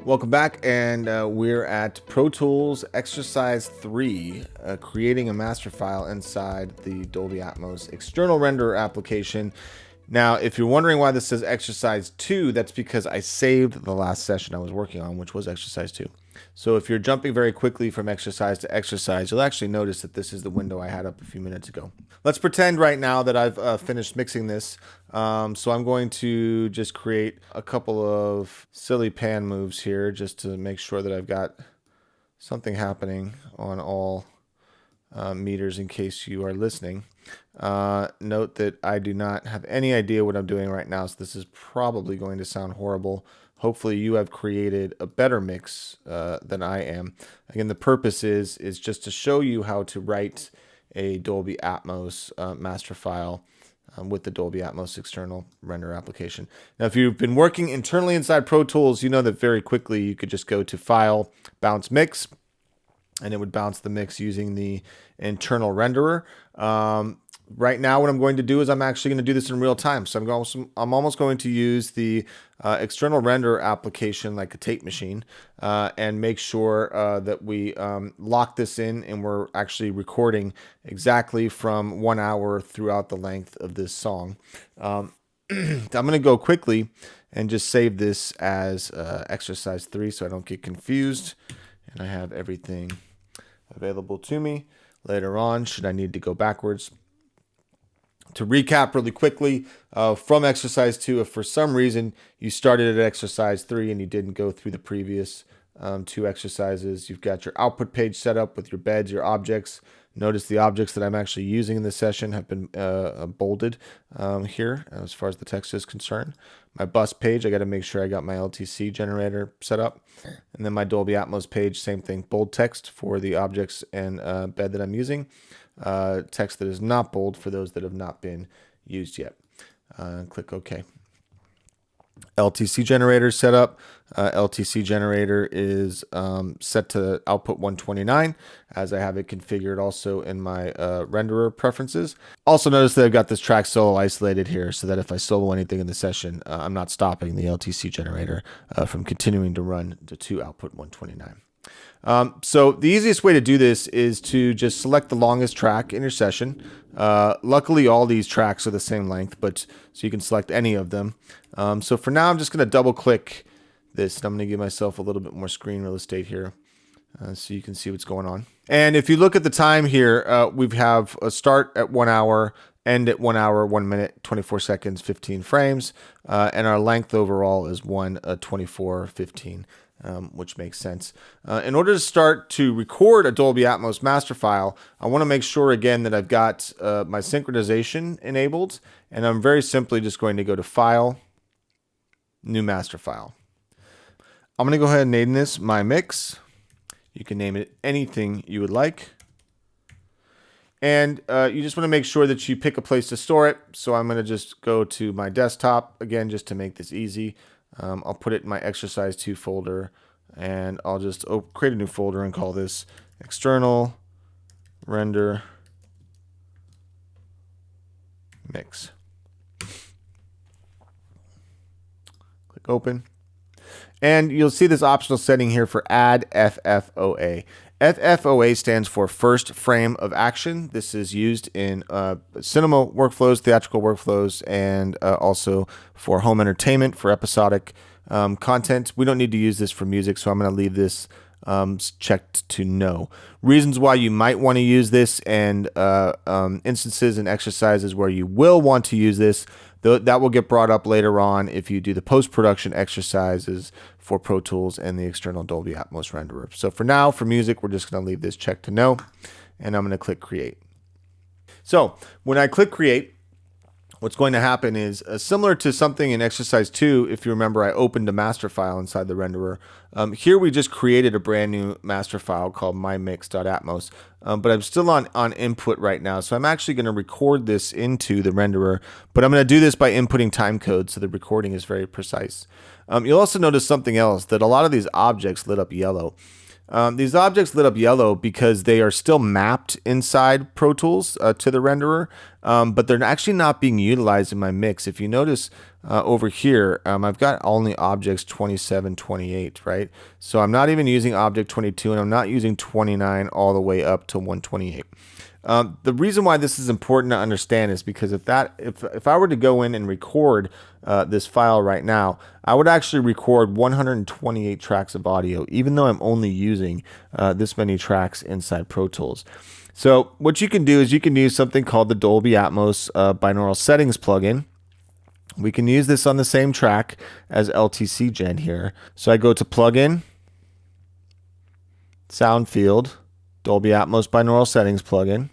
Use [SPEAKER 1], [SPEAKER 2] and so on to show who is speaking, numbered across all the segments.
[SPEAKER 1] Welcome back, and we're at Pro Tools Exercise 3, creating a master file inside the Dolby Atmos external renderer application. Now, if you're wondering why this says Exercise 2, that's because I saved the last session I was working on, which was Exercise 2. So if you're jumping very quickly from exercise to exercise, you'll actually notice that this is the window I had up a few minutes ago. Let's pretend right now that I've finished mixing this. So I'm going to just create a couple of silly pan moves here just to make sure that I've got something happening on all meters in case you are listening. Note that I do not have any idea what I'm doing right now, so this is probably going to sound horrible. Hopefully you have created a better mix than I am. Again, the purpose is just to show you how to write a Dolby Atmos master file with the Dolby Atmos external render application. Now, if you've been working internally inside Pro Tools, you know that very quickly you could just go to File, Bounce Mix, and it would bounce the mix using the internal renderer. Right now, what I'm going to do is I'm actually going to do this in real time. So I'm almost going to use the external renderer application like a tape machine and make sure that we lock this in and we're actually recording exactly from 1 hour throughout the length of this song. I'm going to go quickly and just save this as exercise 3 so I don't get confused. And I have everything available to me later on should I need to go backwards. To recap really quickly, from exercise 2, if for some reason you started at exercise 3 and you didn't go through the previous 2 exercises, you've got your output page set up with your beds, your objects. Notice the objects that I'm actually using in this session have been bolded here as far as the text is concerned. My bus page, I got to make sure I got my LTC generator set up. And then my Dolby Atmos page, same thing, bold text for the objects and bed that I'm using. Text that is not bold for those that have not been used yet. Click OK. LTC generator set up. LTC generator is set to output 129 as I have it configured also in my renderer preferences. Also notice that I've got this track solo isolated here so that if I solo anything in the session, I'm not stopping the LTC generator from continuing to run to output 129. So the easiest way to do this is to just select the longest track in your session. Luckily, all these tracks are the same length, but so you can select any of them. So for now, I'm just going to double click this. And I'm going to give myself a little bit more screen real estate here so you can see what's going on. And if you look at the time here, we have a start at 1 hour, end at 1 hour, 1 minute, 24 seconds, 15 frames. And our length overall is 1:24:15. Which makes sense. In order to start to record a Dolby Atmos master file, I want to make sure again that I've got my synchronization enabled, and I'm very simply just going to go to File, New Master File. I'm going to go ahead and name this My Mix. You can name it anything you would like. And you just want to make sure that you pick a place to store it. So I'm going to just go to my desktop, again, just to make this easy. I'll put it in my exercise 2 folder, and I'll just create a new folder and call this external render mix. Click open. And you'll see this optional setting here for add FFOA. FFOA stands for first frame of action. This is used in cinema workflows, theatrical workflows, and also for home entertainment, for episodic content. We don't need to use this for music, so I'm going to leave this checked to no. Reasons why you might want to use this and instances and exercises where you will want to use this, that will get brought up later on if you do the post-production exercises for Pro Tools and the external Dolby Atmos renderer. So for now, for music, we're just going to leave this checked to no, and I'm going to click Create. So when I click Create, what's going to happen is similar to something in exercise 2. If you remember, I opened a master file inside the renderer. Here we just created a brand new master file called mymix.atmos, but I'm still on input right now. So I'm actually going to record this into the renderer, but I'm going to do this by inputting time code so the recording is very precise. You'll also notice something else, that a lot of these objects lit up yellow. These objects lit up yellow because they are still mapped inside Pro Tools to the renderer, but they're actually not being utilized in my mix. If you notice over here, I've got only objects 27, 28, right? So I'm not even using object 22, and I'm not using 29 all the way up to 128. The reason why this is important to understand is because if I were to go in and record this file right now, I would actually record 128 tracks of audio, even though I'm only using this many tracks inside Pro Tools. So what you can do is you can use something called the Dolby Atmos binaural settings plugin. We can use this on the same track as LTC Gen here. So I go to Plugin, Sound Field, Dolby Atmos binaural settings plugin.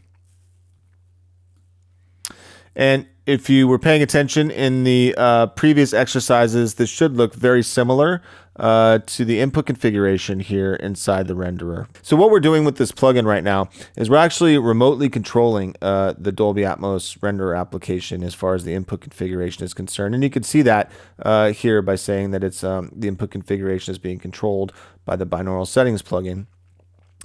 [SPEAKER 1] And if you were paying attention in the previous exercises, this should look very similar to the input configuration here inside the renderer. So what we're doing with this plugin right now is we're actually remotely controlling the Dolby Atmos renderer application as far as the input configuration is concerned. And you can see that here by saying that it's the input configuration is being controlled by the binaural settings plugin.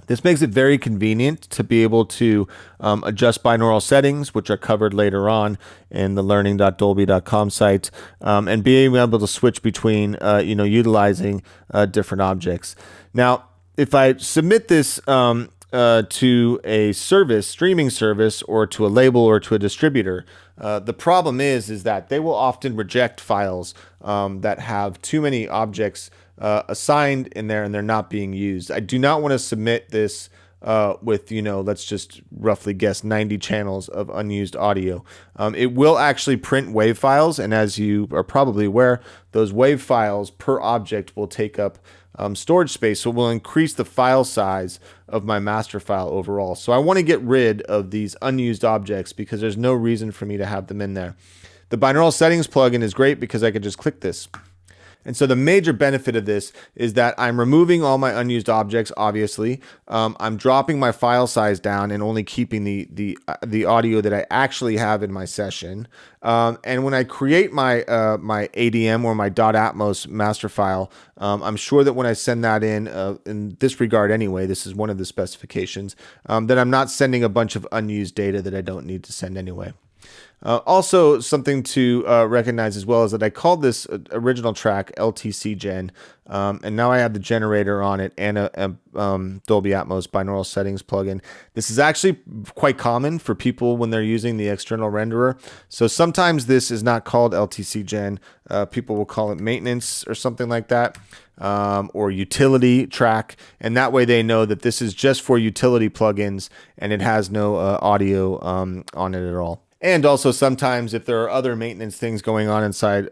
[SPEAKER 1] This makes it very convenient to be able to adjust binaural settings, which are covered later on in the learning.dolby.com site, and being able to switch between, utilizing different objects. Now, if I submit this to a service, streaming service, or to a label or to a distributor, the problem is that they will often reject files that have too many objects assigned in there and they're not being used. I do not want to submit this with, let's just roughly guess 90 channels of unused audio. It will actually print WAV files, and as you are probably aware, those WAV files per object will take up storage space, so it will increase the file size of my master file overall. So I want to get rid of these unused objects because there's no reason for me to have them in there. The binaural settings plugin is great because I can just click this. And so the major benefit of this is that I'm removing all my unused objects, obviously. I'm dropping my file size down and only keeping the audio that I actually have in my session. And when I create my my ADM or my .atmos master file, I'm sure that when I send that in this regard anyway, this is one of the specifications, that I'm not sending a bunch of unused data that I don't need to send anyway. Also, something to recognize as well is that I called this original track LTC Gen, and now I have the generator on it and a Dolby Atmos binaural settings plugin. This is actually quite common for people when they're using the external renderer. So sometimes this is not called LTC Gen. People will call it maintenance or something like that, or utility track, and that way they know that this is just for utility plugins and it has no audio on it at all. And also sometimes if there are other maintenance things going on inside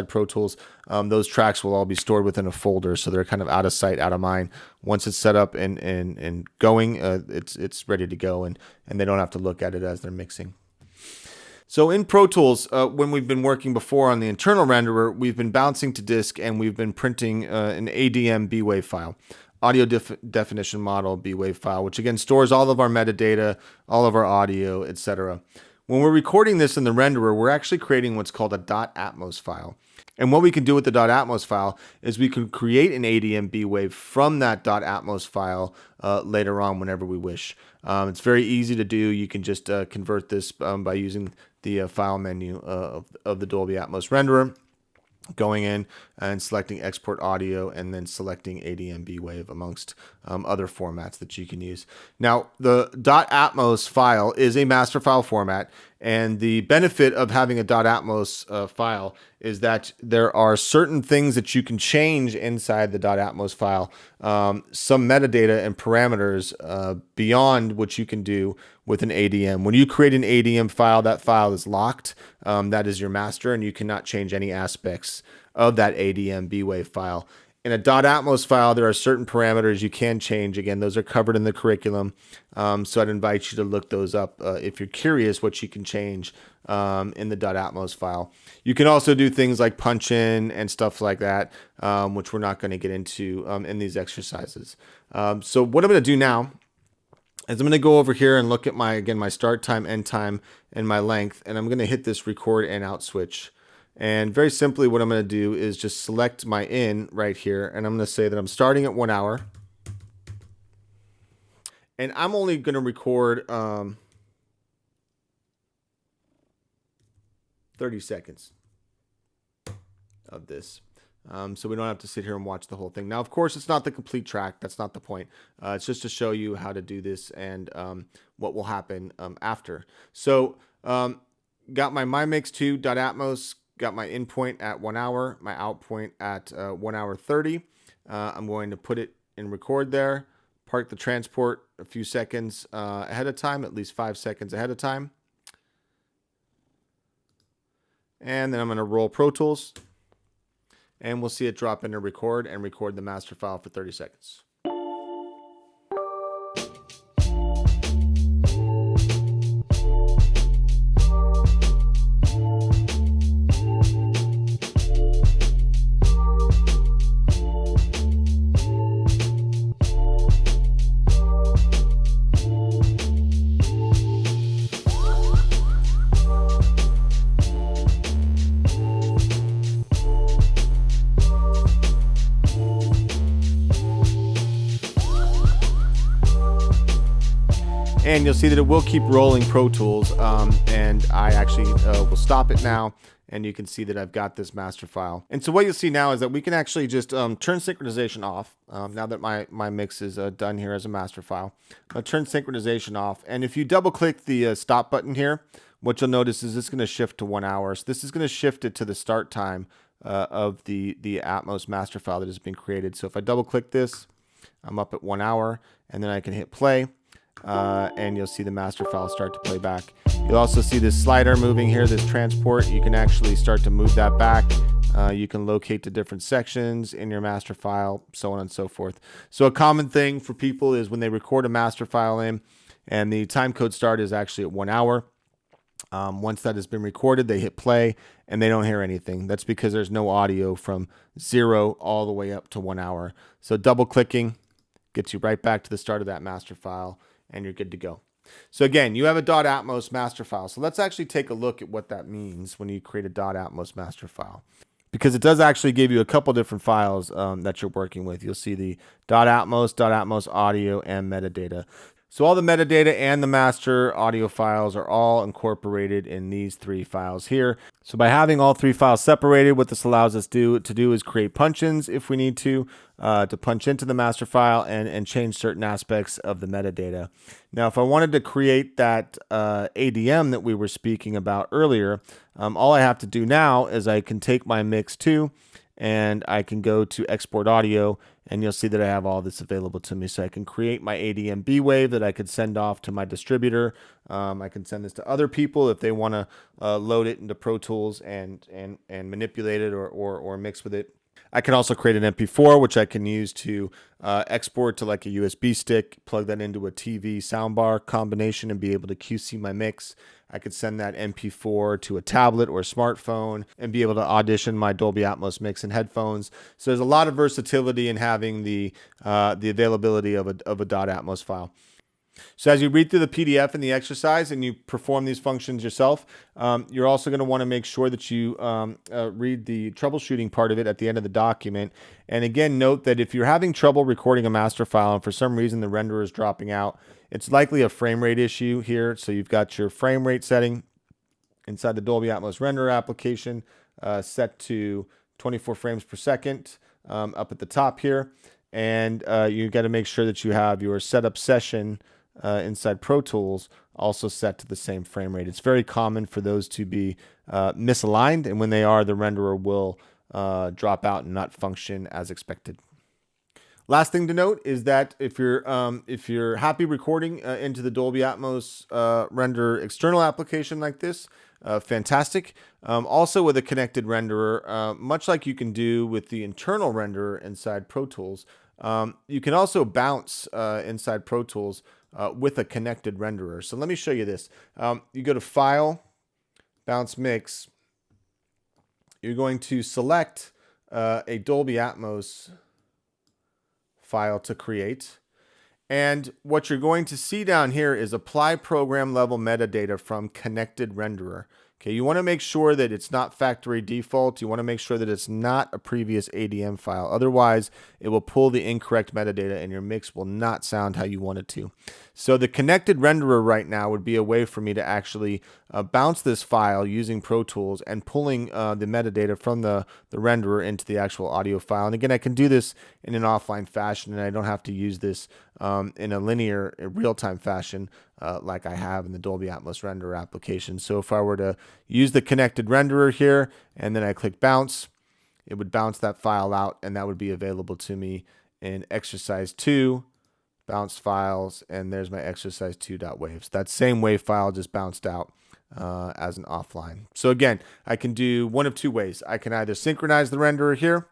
[SPEAKER 1] Pro Tools, those tracks will all be stored within a folder, so they're kind of out of sight, out of mind. Once it's set up and going, it's ready to go, and they don't have to look at it as they're mixing. So in Pro Tools, when we've been working before on the internal renderer, we've been bouncing to disk and we've been printing an ADM B-Wave file. Audio definition model B-Wave file, which again stores all of our metadata, all of our audio, etc. When we're recording this in the renderer, we're actually creating what's called a .atmos file. And what we can do with the .atmos file is we can create an ADM B-Wave from that .atmos file later on whenever we wish. It's very easy to do. You can just convert this by using the file menu of the Dolby Atmos renderer, going in and selecting export audio and then selecting ADM B-Wave amongst other formats that you can use. Now, the .atmos file is a master file format, and the benefit of having a .atmos file is that there are certain things that you can change inside the .atmos file, some metadata and parameters beyond what you can do with an ADM. When you create an ADM file, that file is locked. That is your master, and you cannot change any aspects of that ADM B-Wave file. In a .atmos file, there are certain parameters you can change. Again, those are covered in the curriculum, so I'd invite you to look those up if you're curious what you can change in the .atmos file. You can also do things like punch in and stuff like that, which we're not going to get into in these exercises. So what I'm going to do now is I'm going to go over here and look at my start time, end time, and my length, and I'm going to hit this record and out switch. And very simply what I'm going to do is just select my in right here, and I'm going to say that I'm starting at 1 hour. And I'm only going to record 30 seconds of this. So we don't have to sit here and watch the whole thing. Now, of course, it's not the complete track. That's not the point. It's just to show you how to do this and what will happen after. So got my mymix2.atmos, got my in point at 1 hour, my out point at 1 hour 30. I'm going to put it in record there, park the transport a few seconds ahead of time, at least 5 seconds ahead of time. And then I'm going to roll Pro Tools. And we'll see it drop into record and record the master file for 30 seconds. And you'll see that it will keep rolling Pro Tools, and I actually will stop it now, and you can see that I've got this master file. And so what you'll see now is that we can actually just turn synchronization off, now that my mix is done here as a master file. I'll turn synchronization off, and if you double click the stop button here, what you'll notice is it's going to shift to 1 hour. So this is going to shift it to the start time of the Atmos master file that has been created. So if I double click this, I'm up at 1 hour, and then I can hit play. And you'll see the master file start to play back. You'll also see this slider moving here, this transport. You can actually start to move that back. You can locate the different sections in your master file, so on and so forth. So a common thing for people is when they record a master file in, and the time code start is actually at 1 hour. Once that has been recorded, they hit play and they don't hear anything. That's because there's no audio from 0 all the way up to 1 hour. So double clicking gets you right back to the start of that master file, and you're good to go. So again, you have a .atmos master file. So let's actually take a look at what that means when you create a .atmos master file, because it does actually give you a couple different files that you're working with. You'll see the .atmos audio, and metadata. So all the metadata and the master audio files are all incorporated in these 3 files here. So by having all 3 files separated, what this allows us to do is create punch-ins if we need to punch into the master file and change certain aspects of the metadata. Now, if I wanted to create that ADM that we were speaking about earlier, all I have to do now is I can take my Mix 2 and I can go to export audio, and you'll see that I have all this available to me. So I can create my ADM B wave that I could send off to my distributor. I can send this to other people if they want to load it into Pro Tools and manipulate it or mix with it. I can also create an MP4, which I can use to export to like a USB stick, plug that into a TV soundbar combination, and be able to QC my mix. I could send that MP4 to a tablet or a smartphone and be able to audition my Dolby Atmos mix in headphones. So there's a lot of versatility in having the availability of a .atmos file. So as you read through the PDF and the exercise and you perform these functions yourself, you're also going to want to make sure that you read the troubleshooting part of it at the end of the document. And again, note that if you're having trouble recording a master file and for some reason the renderer is dropping out, it's likely a frame rate issue here. So you've got your frame rate setting inside the Dolby Atmos Renderer application set to 24 frames per second up at the top here. And you got to make sure that you have your setup session inside Pro Tools also set to the same frame rate. It's very common for those to be misaligned, and when they are, the renderer will drop out and not function as expected. Last thing to note is that if you're happy recording into the Dolby Atmos Render external application like this, fantastic. Also with a connected renderer, much like you can do with the internal renderer inside Pro Tools, you can also bounce inside Pro Tools with a connected renderer. So let me show you this. You go to File, Bounce Mix. You're going to select a Dolby Atmos file to create. And what you're going to see down here is apply program level metadata from connected renderer. Okay, you want to make sure that it's not factory default. You want to make sure that it's not a previous ADM file. Otherwise, it will pull the incorrect metadata and your mix will not sound how you want it to. So the connected renderer right now would be a way for me to actually bounce this file using Pro Tools and pulling the metadata from the renderer into the actual audio file. And again, I can do this in an offline fashion, and I don't have to use this in a linear, real-time fashion like I have in the Dolby Atmos Renderer application. So if I were to use the connected renderer here, and then I click bounce, it would bounce that file out, and that would be available to me in exercise 2, bounce files, and there's my exercise 2.waves. That same wave file just bounced out as an offline. So again, I can do one of two ways. I can either synchronize the renderer here,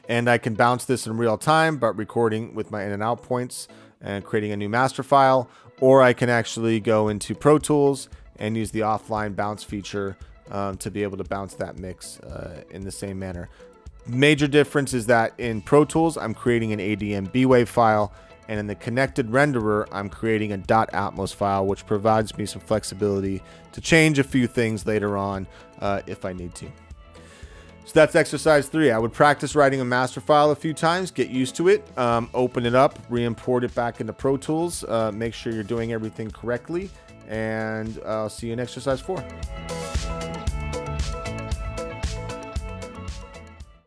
[SPEAKER 1] and I can bounce this in real time, but recording with my in and out points and creating a new master file, or I can actually go into Pro Tools and use the offline bounce feature to be able to bounce that mix in the same manner. Major difference is that in Pro Tools, I'm creating an ADM B-Wave file, and in the connected renderer, I'm creating a .atmos file, which provides me some flexibility to change a few things later on if I need to. So that's exercise 3. I would practice writing a master file a few times, get used to it, open it up, re-import it back into Pro Tools, make sure you're doing everything correctly, and I'll see you in exercise 4.